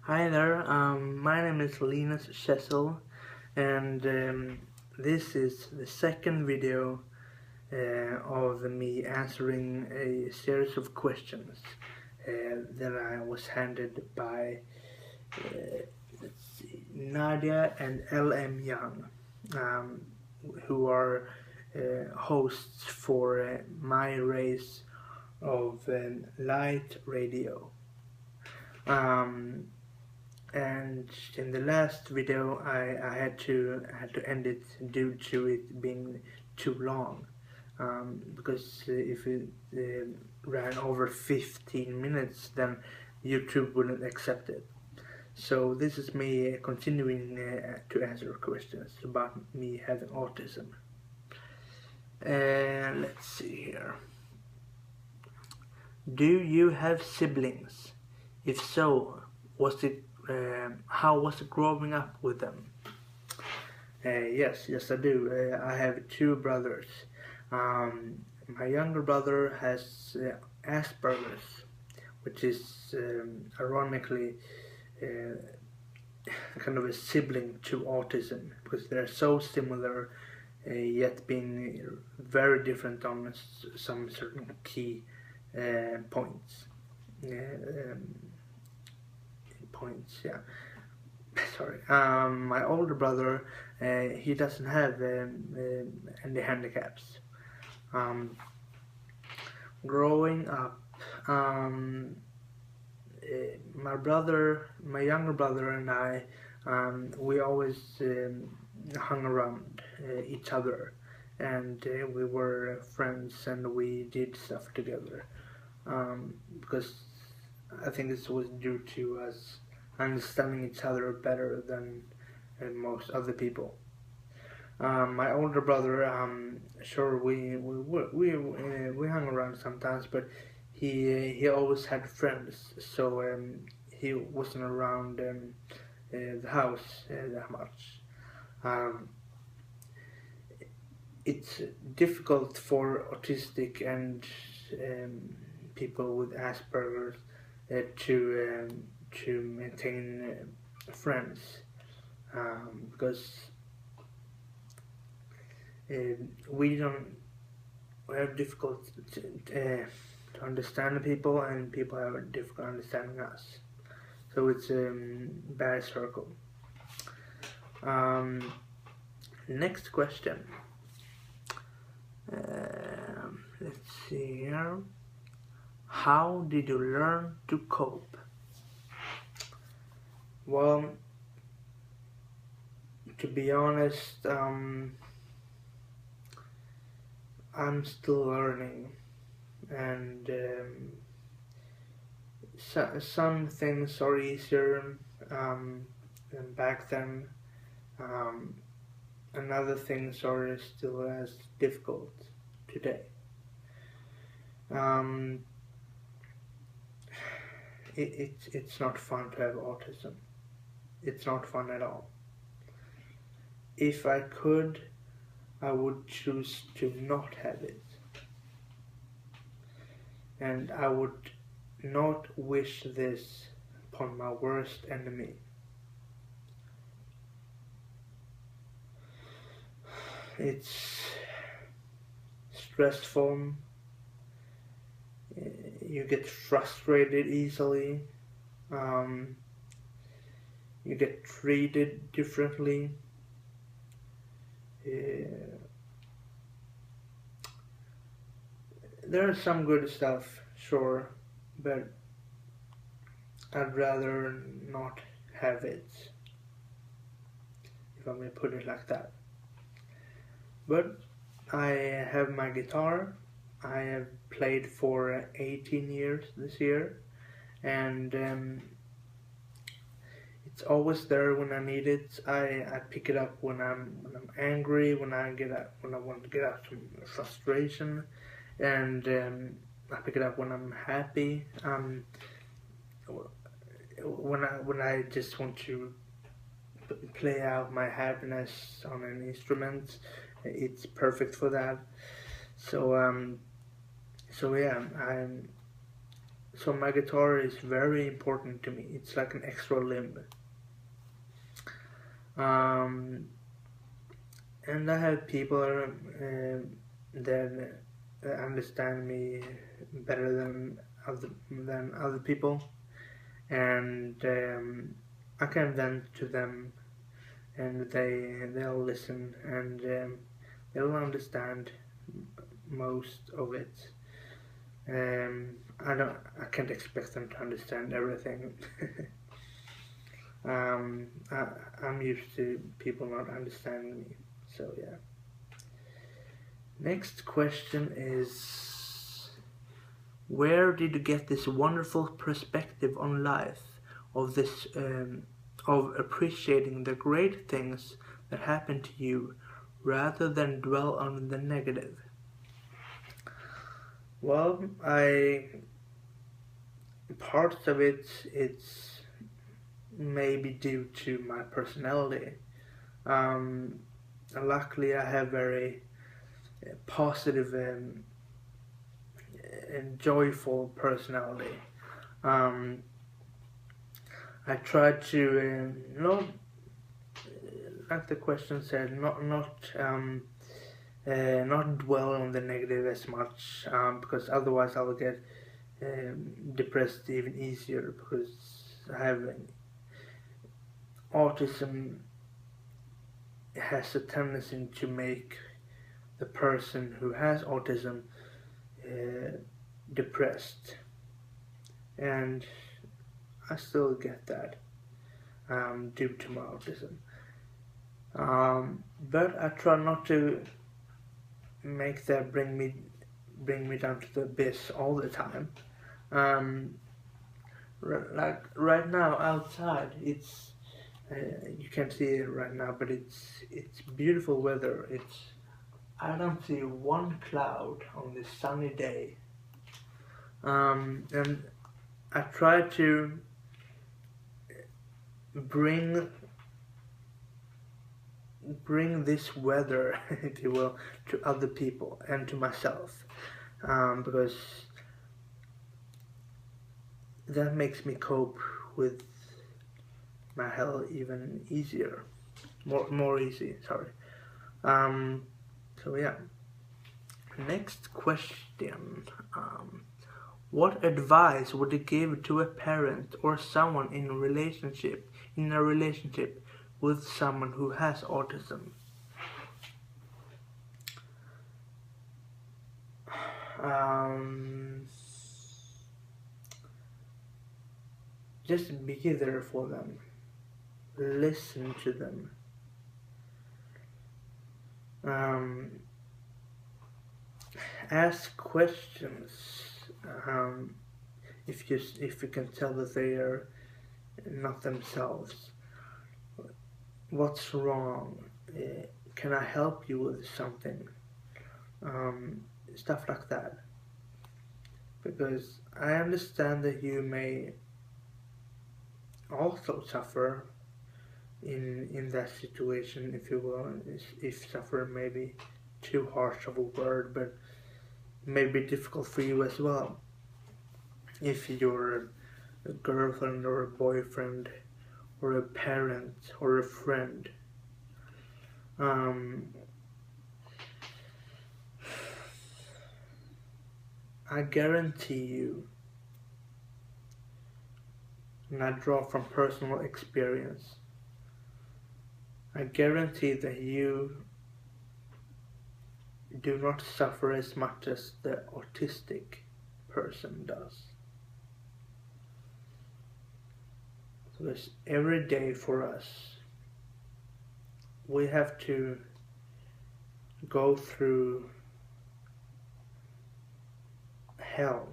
Hi there, my name is Linus Schessel, and this is the second video of me answering a series of questions that I was handed by Nadia and L.M. Young, who are hosts for my race of light radio. And in the last video I had to end it due to it being too long, because if it ran over 15 minutes then YouTube wouldn't accept it. So this is me continuing to answer questions about me having autism. Let's see here. Do you have siblings? If so, how was it growing up with them? Yes, I do. I have two brothers. My younger brother has Asperger's, which is ironically kind of a sibling to autism, because they're so similar, yet being very different on some certain key points. Sorry. My older brother, he doesn't have any handicaps. Growing up, my younger brother and I, we always hung around each other, and we were friends and we did stuff together, because I think this was due to us understanding each other better than most other people. My older brother, sure, we hung around sometimes, but he always had friends, so he wasn't around the house that much. It's difficult for autistic and people with Asperger's to maintain friends, because we have difficult to understand people, and people have difficult understanding us. So it's a bad circle. Next question. Let's see here. How did you learn to cope? Well, to be honest, I'm still learning, and some things are easier than back then, and other things are still as difficult today. It's not fun to have autism. It's not fun at all. If I could, I would choose to not have it. And I would not wish this upon my worst enemy. It's stressful. You get frustrated easily. You get treated differently. There is some good stuff, sure, but I'd rather not have it, if I may put it like that. But I have my guitar. I have played for 18 years this year, and it's always there when I need it. I pick it up when I'm angry, when I want to get out some frustration, and I pick it up when I'm happy. When I just want to play out my happiness on an instrument, it's perfect for that. So yeah, So my guitar is very important to me. It's like an extra limb. And I have people that understand me better than other people, and I can vent to them, and they'll listen, and they'll understand most of it. I can't expect them to understand everything. I'm used to people not understanding me, so yeah. Next question is, where did you get this wonderful perspective on life, of this, of appreciating the great things that happen to you rather than dwell on the negative? Well, parts of it's maybe due to my personality. Luckily, I have very positive and joyful personality. I try to, like the question said, not dwell on the negative as much, because otherwise I will get depressed even easier, because I have autism has a tendency to make the person who has autism depressed, and I still get that due to my autism. But I try not to make that bring me down to the abyss all the time. Like right now outside, it's you can't see it right now, but it's beautiful weather. I don't see one cloud on this sunny day, and I try to bring this weather, if you will, to other people and to myself, because that makes me cope with my hell even easier, more easy. Sorry. So yeah. Next question. What advice would you give to a parent or someone in a relationship with someone who has autism? Just be there for them. Listen to them. Ask questions. If you can tell that they are not themselves. What's wrong? Can I help you with something? Stuff like that. Because I understand that you may also suffer in that situation, if you will. If suffer may be too harsh of a word, but may be difficult for you as well. If you're a girlfriend or a boyfriend or a parent or a friend. I guarantee you, and I draw from personal experience, I guarantee that you do not suffer as much as the autistic person does. Because every day for us, we have to go through hell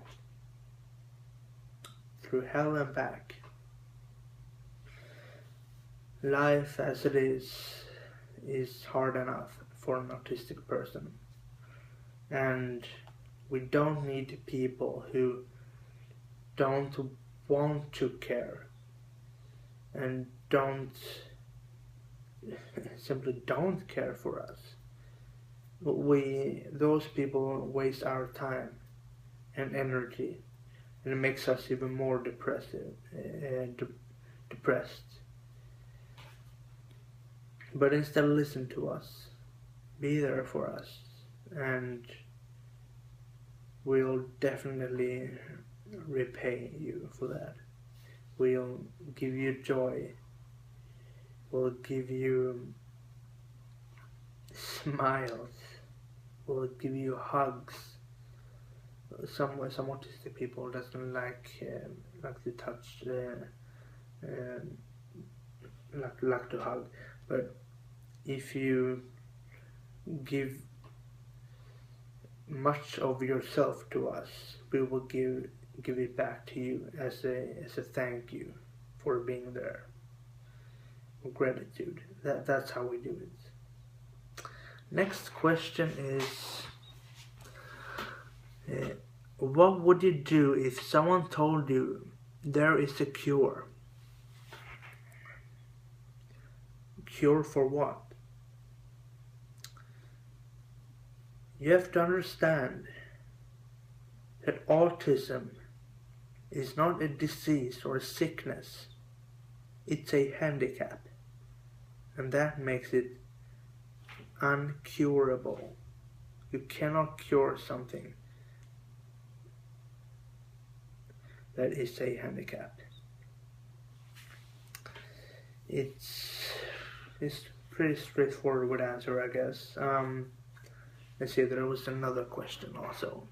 and back. Life as it is hard enough for an autistic person, and we don't need people who don't want to care and simply don't care for us. Those people waste our time and energy, and it makes us even more depressed. But instead, listen to us, be there for us, and we'll definitely repay you for that. We'll give you joy. We'll give you smiles. We'll give you hugs. Some autistic people doesn't like to touch, like to hug. But if you give much of yourself to us, we will give it back to you as a thank you for being there. Gratitude. That's how we do it. Next question is, what would you do if someone told you there is a cure? Cure for what? You have to understand that autism is not a disease or a sickness. It's a handicap. And that makes it uncurable. You cannot cure something that is a handicap. It's pretty straightforward answer, I guess. Let's see, there was another question also.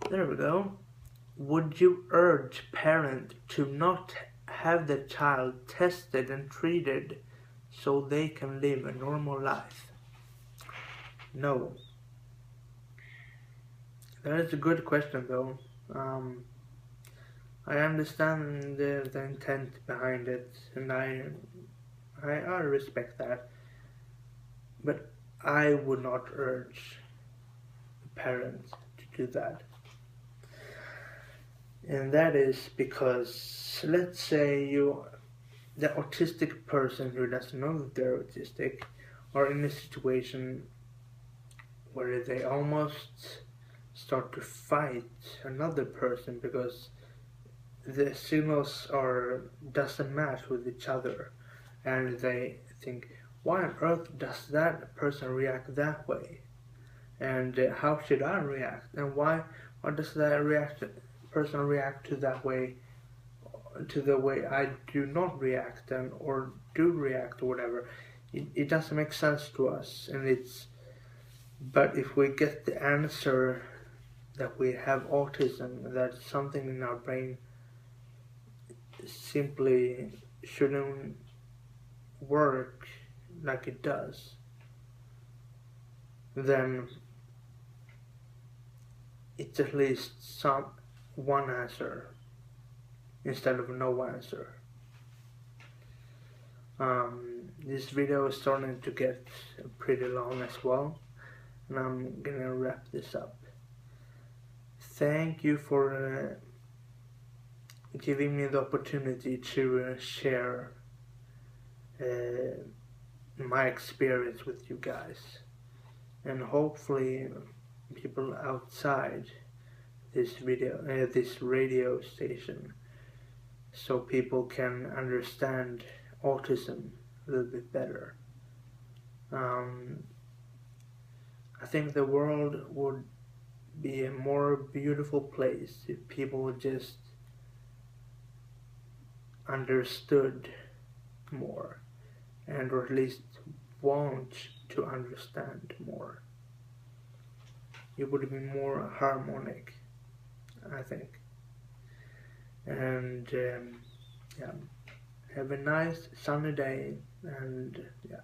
There we go. Would you urge parents to not have the child tested and treated so they can live a normal life? No. That is a good question, though. I understand the intent behind it, and I respect that. But I would not urge parents to do that. And that is because, let's say the autistic person who doesn't know that they're autistic, are in a situation where they almost start to fight another person because the signals doesn't match with each other, and they think, why on earth does that person react that way, and how should I react, and why does that person react to the way I do not react, or do react, or whatever. It doesn't make sense to us, but if we get the answer that we have autism, that something in our brain simply shouldn't work like it does, then it's at least one answer instead of no answer. This video is starting to get pretty long as well, and I'm gonna wrap this up. Thank you for giving me the opportunity to share my experience with you guys, and hopefully people outside this radio station, so people can understand autism a little bit better. I think the world would be a more beautiful place if people would just understood more, or at least want to understand more. It would be more harmonic, I think. And yeah, have a nice sunny day, and yeah.